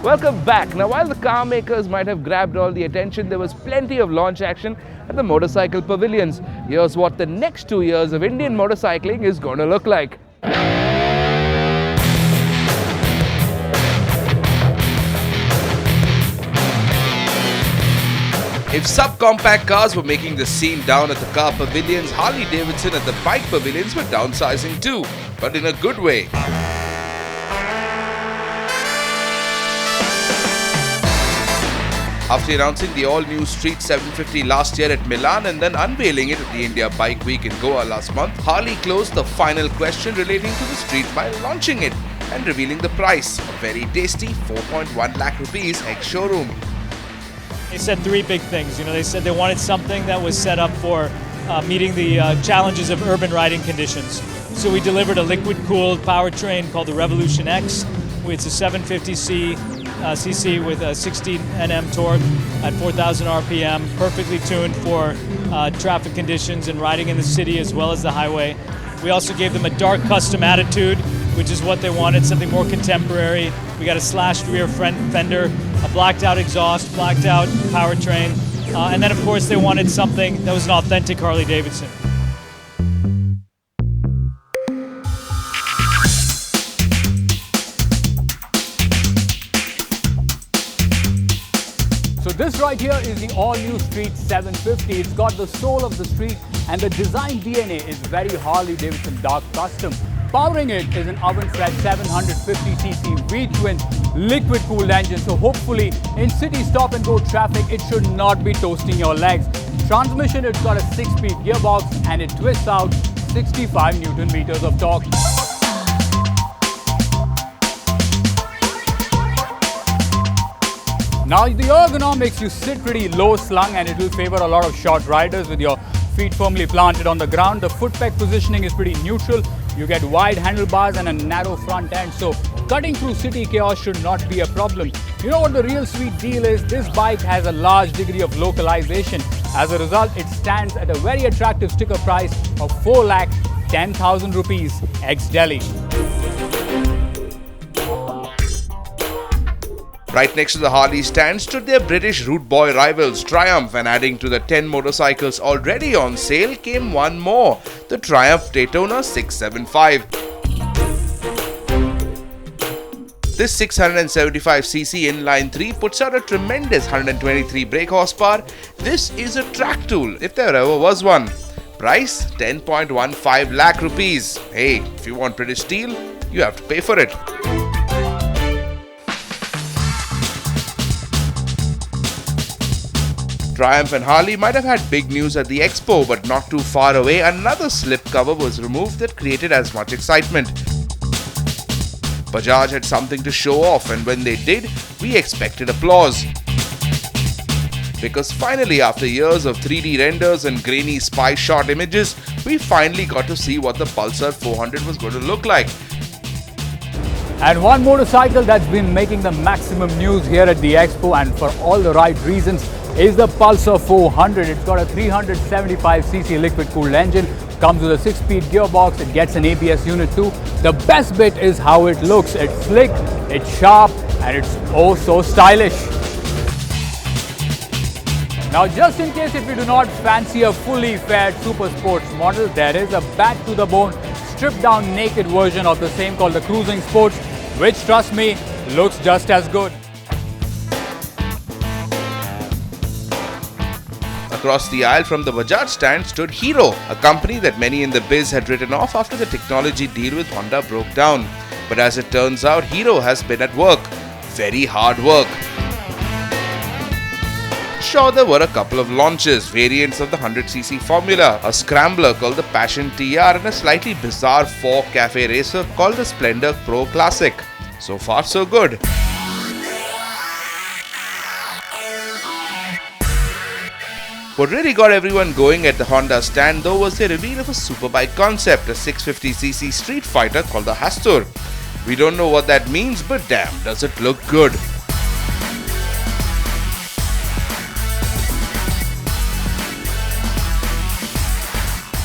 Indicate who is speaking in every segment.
Speaker 1: Welcome back. Now, while the car makers might have grabbed all the attention, there was plenty of launch action at the motorcycle pavilions. Here's what the next 2 years of Indian motorcycling is going to look like. If subcompact cars were making the scene down at the car pavilions, Harley-Davidson at the bike pavilions were downsizing too, but in a good way. After announcing the all-new Street 750 last year at Milan and then unveiling it at the India Bike Week in Goa last month, Harley closed the final question relating to the Street by launching it and revealing the price, a very tasty 4.1 lakh rupees ex-showroom.
Speaker 2: They said three big things. They said they wanted something that was set up for meeting the challenges of urban riding conditions. So we delivered a liquid-cooled powertrain called the Revolution X. It's a 750cc with a 16 Nm torque at 4,000 RPM, perfectly tuned for traffic conditions and riding in the city as well as the highway. We also gave them a dark custom attitude, which is what they wanted, something more contemporary. We got a slashed rear fender, a blacked out exhaust, blacked out powertrain, and then of course they wanted something that was an authentic Harley-Davidson.
Speaker 3: So this right here is the all-new Street 750. It's got the soul of the street and the design DNA is very Harley-Davidson dark custom. Powering it is an oven-fed 750cc V-twin liquid-cooled engine. So hopefully in city stop-and-go traffic, it should not be toasting your legs. Transmission, it's got a 6-speed gearbox and it twists out 65 Newton meters of torque. Now the ergonomics, you sit pretty low slung and it will favor a lot of short riders with your feet firmly planted on the ground. The foot peg positioning is pretty neutral. You get wide handlebars and a narrow front end, so cutting through city chaos should not be a problem. You know what the real sweet deal is? This bike has a large degree of localization. As a result, it stands at a very attractive sticker price of 4,10,000 rupees ex-Delhi.
Speaker 1: Right next to the Harley stand stood their British root boy rivals Triumph, and adding to the 10 motorcycles already on sale came one more, the Triumph Daytona 675. This 675cc inline 3 puts out a tremendous 123 brake horsepower. This is a track tool if there ever was one. Price 10.15 lakh rupees. Hey, if you want British steel, you have to pay for it. Triumph and Harley might have had big news at the Expo, but not too far away, another slipcover was removed that created as much excitement. Bajaj had something to show off, and when they did, we expected applause. Because finally, after years of 3D renders and grainy spy shot images, we finally got to see what the Pulsar 400 was going to look like.
Speaker 3: And one motorcycle that's been making the maximum news here at the Expo, and for all the right reasons, is the Pulsar 400. It's got a 375cc liquid-cooled engine, comes with a 6-speed gearbox, it gets an ABS unit too. The best bit is how it looks. It's slick, it's sharp, and it's oh so stylish. Now, just in case if you do not fancy a fully faired super sports model, there is a back-to-the-bone, stripped-down naked version of the same called the Cruising Sports, which, trust me, looks just as good.
Speaker 1: Across the aisle from the Bajaj stand stood Hero, a company that many in the biz had written off after the technology deal with Honda broke down. But as it turns out, Hero has been at work. Very hard work. Sure, there were a couple of launches, variants of the 100cc formula, a scrambler called the Passion TR and a slightly bizarre fork cafe racer called the Splendor Pro Classic. So far so good. What really got everyone going at the Honda stand though was the reveal of a superbike concept, a 650cc street fighter called the Hastur. We don't know what that means, but damn, does it look good.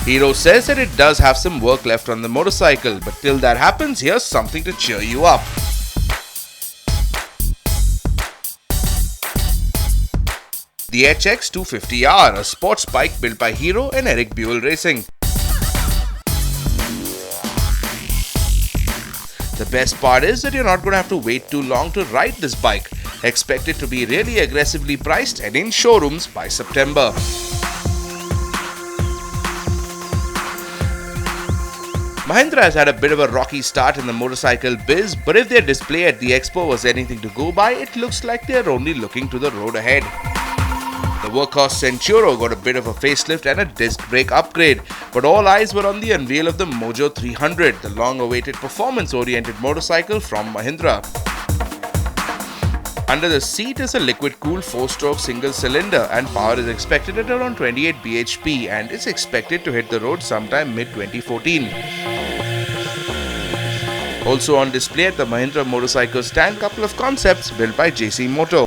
Speaker 1: Hero says that it does have some work left on the motorcycle, but till that happens, here's something to cheer you up. The HX 250R, a sports bike built by Hero and Eric Buell Racing. The best part is that you're not going to have to wait too long to ride this bike. Expect it to be really aggressively priced and in showrooms by September. Mahindra has had a bit of a rocky start in the motorcycle biz, but if their display at the Expo was anything to go by, it looks like they're only looking to the road ahead. The workhorse Centuro got a bit of a facelift and a disc brake upgrade, but all eyes were on the unveil of the Mojo 300, the long-awaited performance-oriented motorcycle from Mahindra. Under the seat is a liquid-cooled 4-stroke single-cylinder, and power is expected at around 28 bhp, and it's expected to hit the road sometime mid-2014. Also on display at the Mahindra motorcycle stand, couple of concepts built by JC Moto.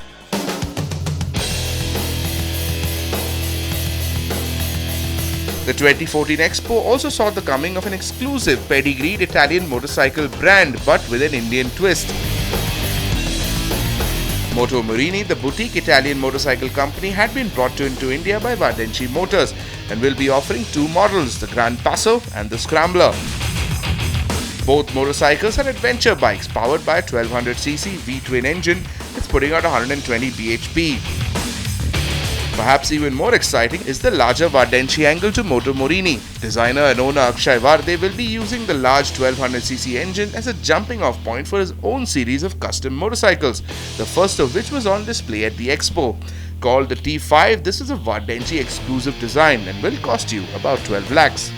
Speaker 1: The 2014 Expo also saw the coming of an exclusive pedigreed Italian motorcycle brand, but with an Indian twist. Moto Morini, the boutique Italian motorcycle company, had been brought into India by Vardenchi Motors and will be offering two models, the Gran Passo and the Scrambler. Both motorcycles are adventure bikes powered by a 1200cc V-twin engine that's putting out 120 bhp. Perhaps even more exciting is the larger Vardenchi angle to Moto Morini. Designer and owner Akshay Varde will be using the large 1200cc engine as a jumping off point for his own series of custom motorcycles, the first of which was on display at the Expo. Called the T5, this is a Vardenchi exclusive design and will cost you about 12 lakhs.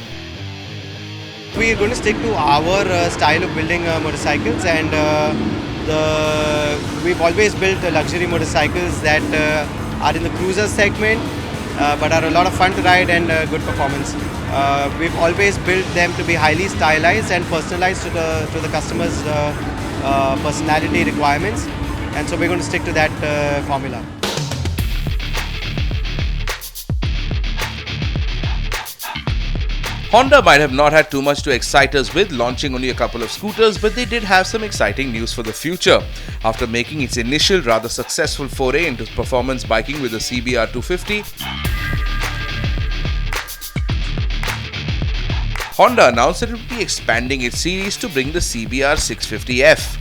Speaker 4: We are going to stick to our style of building motorcycles, and we've always built luxury motorcycles that are in the cruiser segment, but are a lot of fun to ride and good performance. We've always built them to be highly stylized and personalized to the customer's personality requirements, and so we're going to stick to that formula.
Speaker 1: Honda might have not had too much to excite us with, launching only a couple of scooters, but they did have some exciting news for the future. After making its initial rather successful foray into performance biking with the CBR 250, Honda announced that it would be expanding its series to bring the CBR 650F.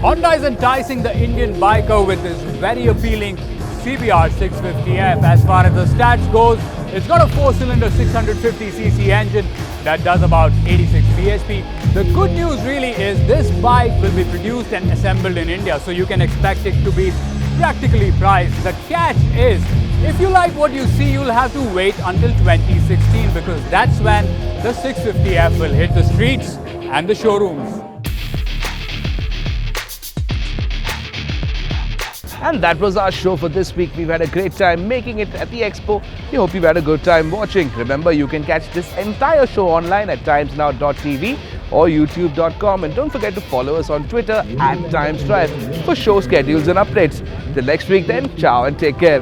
Speaker 3: Honda is enticing the Indian biker with this very appealing CBR 650F. As far as the stats goes, it's got a 4-cylinder 650cc engine that does about 86 bhp. The good news really is this bike will be produced and assembled in India, so you can expect it to be practically priced. The catch is, if you like what you see, you'll have to wait until 2016, because that's when the 650F will hit the streets and the showrooms.
Speaker 1: And that was our show for this week. We've had a great time making it at the Expo. We hope you've had a good time watching. Remember, you can catch this entire show online at timesnow.tv or youtube.com. And don't forget to follow us on Twitter @TimesDrive for show schedules and updates. Till next week then, ciao and take care.